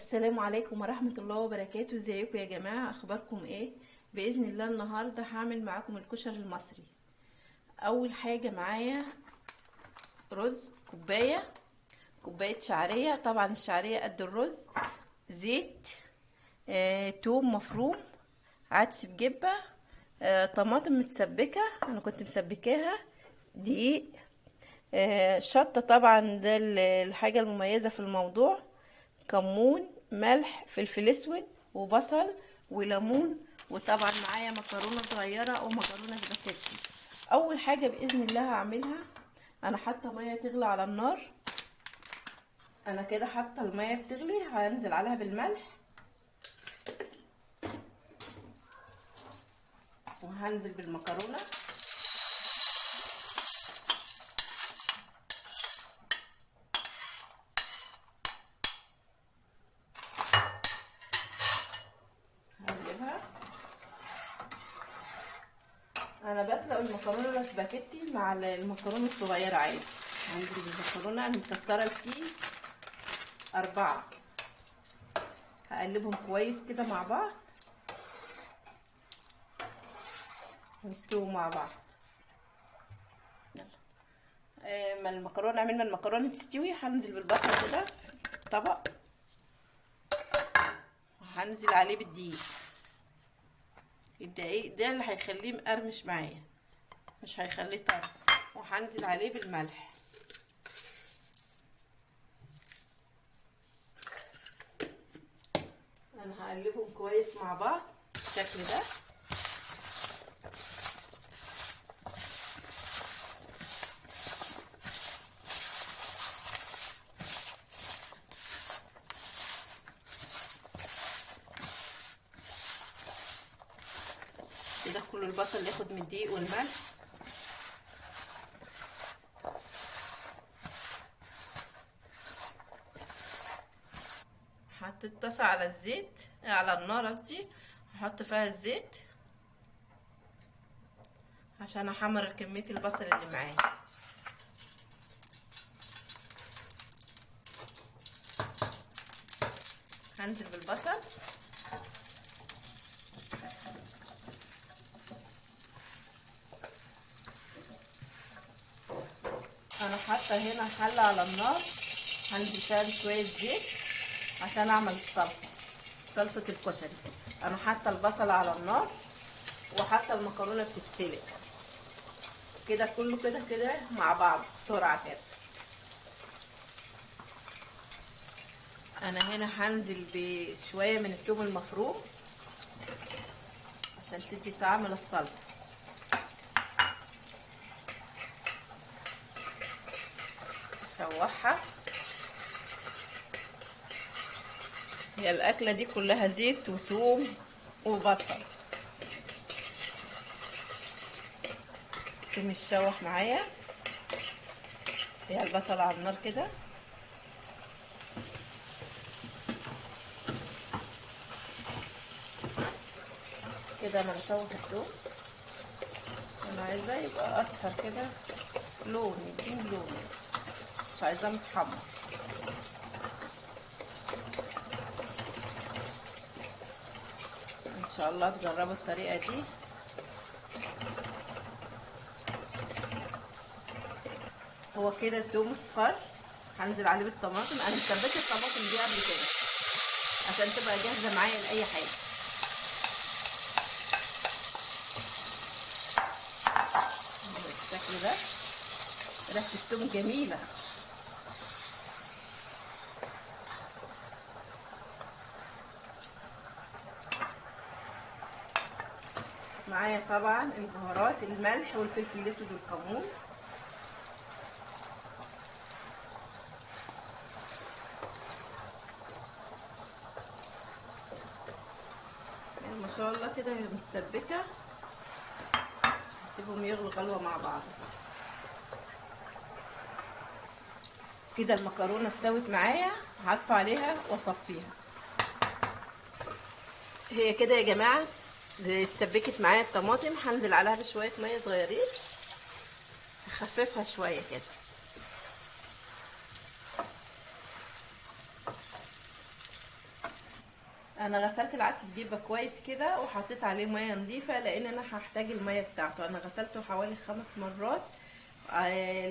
السلام عليكم ورحمة الله وبركاته. ازيكم يا جماعة؟ اخباركم ايه؟ بإذن الله النهاردة هعمل معاكم الكشري المصري. اول حاجة معايا رز كوباية شعرية، طبعا الشعرية قد الرز، زيت، توم مفروم، عدس بجبة، طماطم متسبكة، انا كنت مسبكاها، دقيق، شطة، طبعا ده الحاجة المميزة في الموضوع، كمون، ملح، فلفل اسود، وبصل، وليمون، وطبعا معايا مكرونه صغيره او مكرونه سباكيتي. اول حاجه باذن الله هعملها، انا حاطه ميه تغلي على النار. انا كده حاطه الميه بتغلي، هنزل عليها بالملح، وهنزل بالمكرونه، هقلبها. انا بسلق المكرونه السباكيتي مع المكرونه الصغيره عادي. هنزل بالمكرونه، انا مكسره الكيس 4، هقلبهم كويس كده مع بعض ويستووا مع بعض. يلا، ما المكرونه عملنا المكرونه تستوي، هنزل بالبصل كده طبق، وهنزل عليه بالدقيق. الدقيق ده اللي هيخليه مقرمش معايا، مش هيخليه طري. وهنزل عليه بالملح. انا هقلبهم كويس مع بعض بالشكل ده. كده كل البصل ياخد من الدقيق والملح. حطيت طاسه على الزيت، على النار قصدي، هحط فيها الزيت عشان احمر كميه البصل اللي معايا. هنزل بالبصل، انا حاطه هنا حله على النار، هنزل فيها بشويه زيت عشان اعمل صلصه الكشري. انا حاطه البصل على النار، وحاطه المكرونه بتتسلق كده، كله كده مع بعض بسرعه كده. انا هنا هنزل بشويه من الثوم المفروم عشان تدي طعم للصلصه. اشوحها. هي الاكله دي كلها زيت وثوم وبصل. الثوم يتشوح معايا، هي البصل على النار كده. كده انا بشوح الثوم، انا عايزاه يبقى اصفر كده، لون يديني لون، مش عايزاه متحمر. ان شاء الله تجربوا الطريقه دي. هو كده الثوم اصفر، هنزل عليه بالطماطم. انا مسبكه الطماطم دي قبل كده عشان تبقى جاهزه معايا لاي حاجه. بالشكل ده ريحه الثوم جميله. معايا طبعا البهارات، الملح والفلفل الاسود والكمون. يعني ما شاء الله كده هي متسبكه، هسيبهم يغلوا غلوه مع بعض. كده المكرونه استوت معايا، هطفي عليها واصفيها. هي كده يا جماعه اتسبكت معايا الطماطم، هنزل عليها بشويه ميه صغيرين اخففها شويه كده. انا غسلت العدس بجيبه كويس كده وحطيت عليه ميه نظيفه، لان انا هحتاج الميه بتاعته. انا غسلته حوالي 5 مرات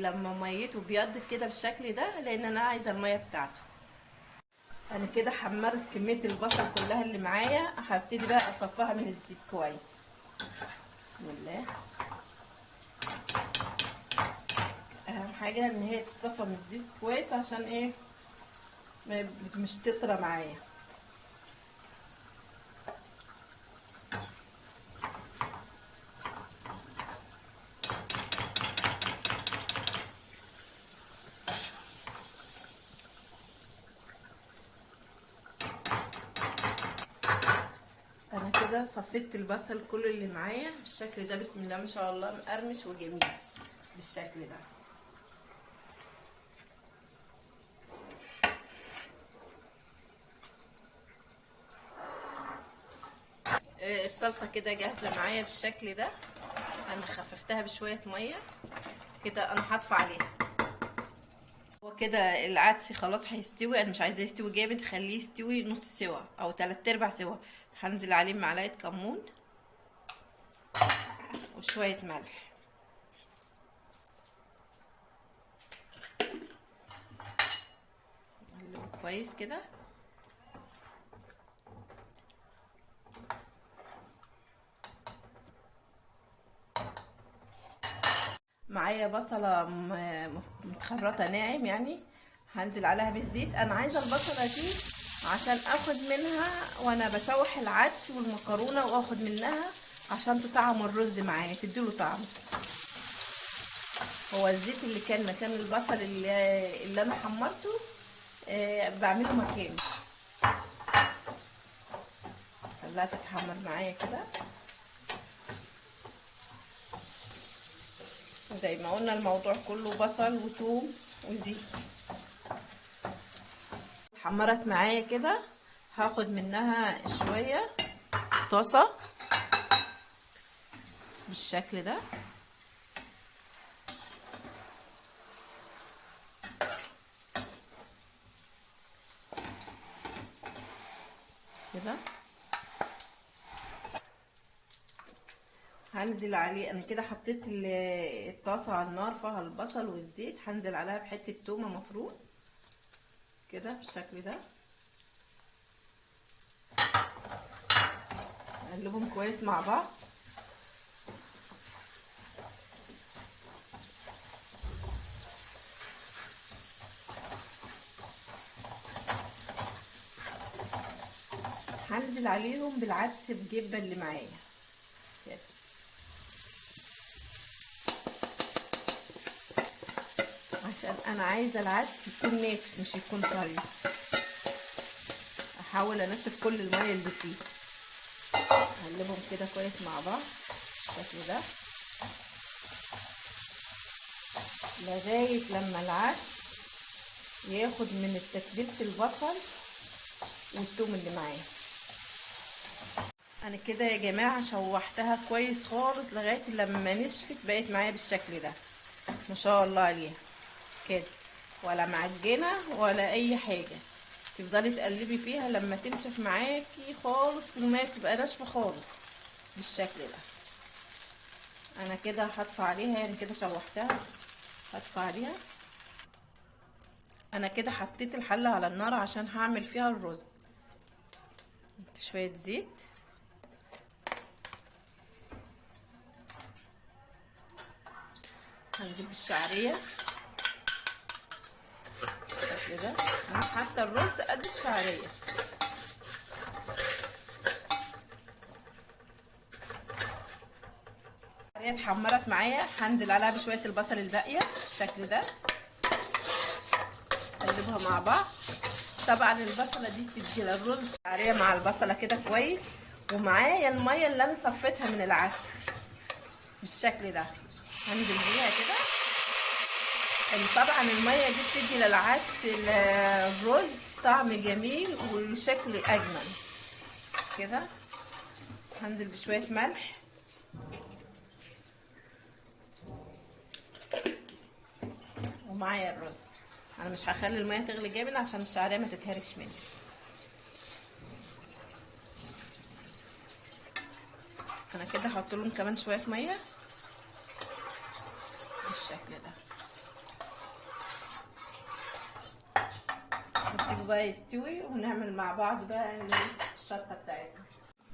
لما ميته بيض كده بالشكل ده، لان انا عايزه الميه بتاعته. انا كده حمرت كميه البصل كلها اللي معايا، هبتدي بقى اصفها من الزيت كويس. بسم الله. اهم حاجه ان هي تتصفى من الزيت كويس، عشان ايه مش تطرى معايا. انا كده صفيت البصل كله اللي معايا بالشكل ده. بسم الله ما شاء الله، مقرمش وجميل بالشكل ده. الصلصه كده جاهزه معايا بالشكل ده. انا خففتها بشويه ميه كده. انا هطفي عليها. هو كده العدس خلاص هيستوي. انا مش عايزاه يستوي جامد، خليه يستوي نص سوا او 3/4 سوا. هنزل عليه معلقه كمون وشويه ملح. نقلبه كويس كده. معايا بصله متخرطه ناعم يعني، هنزل عليها بالزيت. انا عايزه البصله دي عشان اخد منها وانا بشوح العدس والمكرونه، واخد منها عشان تطعم الرز معايا، تديله طعم. هو الزيت اللي كان مكان البصل اللي انا حمرته بعمله مكانه. خليها تتحمر معايا كده. زي ما قلنا الموضوع كله بصل وثوم وزيت. اتحمرت معايا كده. هاخد منها شويه طاسه بالشكل ده كده. هنزل عليه. انا كده حطيت الطاسه على النار فيها البصل والزيت. هنزل عليها بحته تومه مفروم كده بالشكل ده. اقلبهم كويس مع بعض. هنزل عليهم بالعدس بجبه اللي معايا كده. عشان انا عايزه العدس يكون ناشف مش يكون طري. احاول انشف كل الميه اللي فيه. اقلبهم كده كويس مع بعض بالشكل ده لغايه لما العدس ياخد من تتبيله البصل والثوم اللي معاه. انا كده يا جماعه شوحتها كويس خالص لغايه لما نشفت، بقت معايا بالشكل ده ما شاء الله عليها كده، ولا معجنه ولا اي حاجه. تفضلي تقلبي فيها لما تنشف معاكي خالص، وما تبقى ناشفه خالص بالشكل ده. انا كده هطفي عليها، يعني كده شوحتها هطفي عليها. انا كده حطيت الحله على النار عشان هعمل فيها الرز. شويه زيت، هنزل بالشعريه كده. انا حاطه الرز قد الشعريه. الشعريه اتحمرت معايا. هنزل عليها بشويه البصل الباقيه بالشكل ده. اقلبها مع بعض. طبعا البصله دي بتدي للرز الشعريه مع البصله كده كويس. ومعايا الميه اللي انا صفيتها من العدس بالشكل ده. هنزل بيها كده. طبعا الميه دي بتدي للعدس الرز طعم جميل وشكل اجمل كده. هنزل بشويه ملح ومعايا الرز. انا مش هخلي الميه تغلي جامد عشان الشعريه ما تتهرش مني. انا كده هحط لهم كمان شويه ميه بالشكل ده، نسيبه بقى يستوي ونعمل مع بعض بقى الشطه بتاعتنا.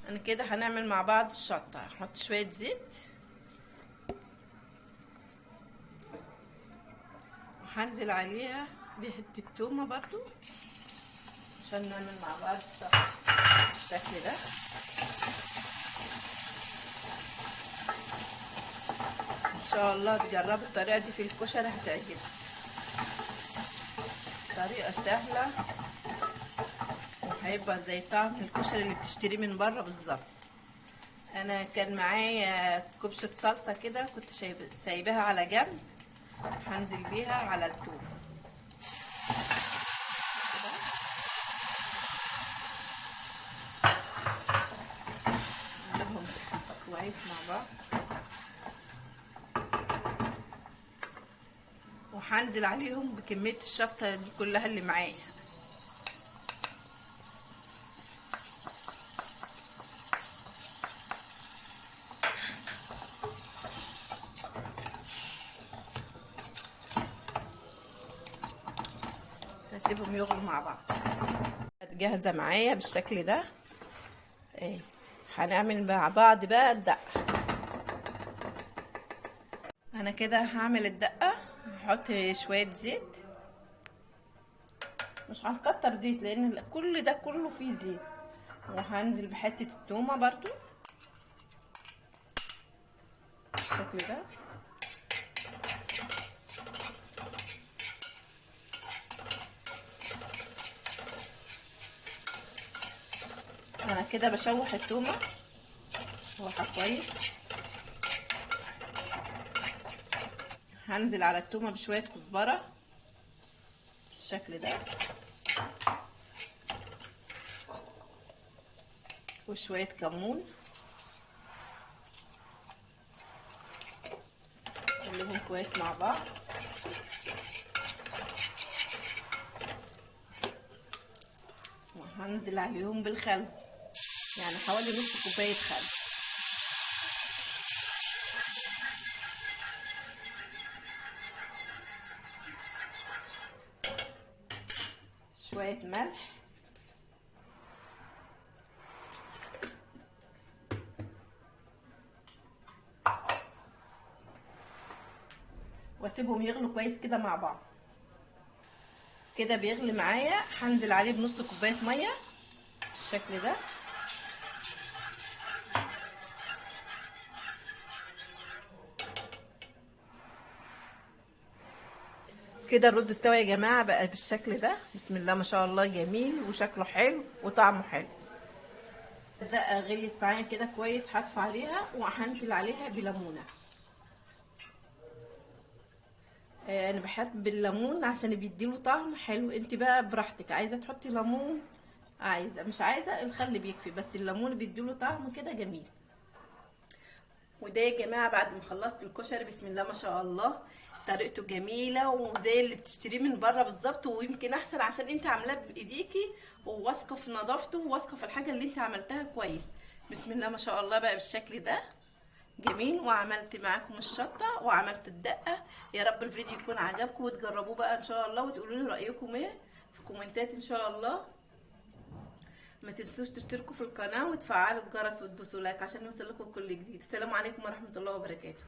انا كده هنعمل مع بعض الشطه. هحط شويه زيت وهنزل عليها بحته تومه برضو عشان نعمل مع بعض الشطه بالشكل ده. ان شاء الله تجربوا الطريقه دي في الكشري هتعجبكم، طريقه سهله وهيبقى زي طعم الكشري اللي بتشتريه من بره بالظبط. انا كان معايا كبشه صلصه كده كنت سايباها على جنب، هنزل بيها على الثوم نقلبهم كويس مع بعض، وهنزل عليهم بكميه الشطه دي كلها اللي معايا. هسيبهم يغلوا مع بعض. جاهزه معايا بالشكل ده اهي. هنعمل مع بعض بقى الدقه. انا كده هعمل الدقه. هحط شويه زيت، مش هنكتر زيت لان كل ده كله فيه زيت، وهنزل بحته التومه برضو بالشكل ده. انا كده بشوح التومه شوحه كويس. هنزل على التومه بشويه كزبره بالشكل ده وشويه كمون، نقلبهم كويس مع بعض. وهنزل عليهم بالخل، يعني حوالي نص كوبايه خل. شويه ملح واسيبهم يغلوا كويس كده مع بعض. كده بيغلي معايا، هنزل عليه بنص كوبايه ميه بالشكل ده. كده الرز استوى يا جماعه بقى بالشكل ده. بسم الله ما شاء الله، جميل وشكله حلو وطعمه حلو. الدقه غليت معايا كده كويس، هطفي عليها وهنزل عليها بليمونه. انا بحب الليمون عشان بيديله طعم حلو. انت بقى براحتك، عايزه تحطي ليمون، عايزه مش عايزه الخل بيكفي، بس الليمون بيديله طعم كده جميل. وده يا جماعه بعد ما خلصت الكشري بسم الله ما شاء الله، طريقته جميله وزي اللي بتشتريه من بره بالظبط، ويمكن احسن عشان انت عاملاه بايديكي وواثقه في نظافته وواثقه في الحاجه اللي انت عملتها كويس. بسم الله ما شاء الله بقى بالشكل ده جميل. وعملت معاكم الشطه وعملت الدقه. يا رب الفيديو يكون عجبكم وتجربوه بقى ان شاء الله، وتقولوا لي رايكم ايه في الكومنتات ان شاء الله. ما تنسوش تشتركوا في القناه وتفعلوا الجرس وتدوسوا لايك عشان يوصل لكم كل جديد. السلام عليكم ورحمه الله وبركاته.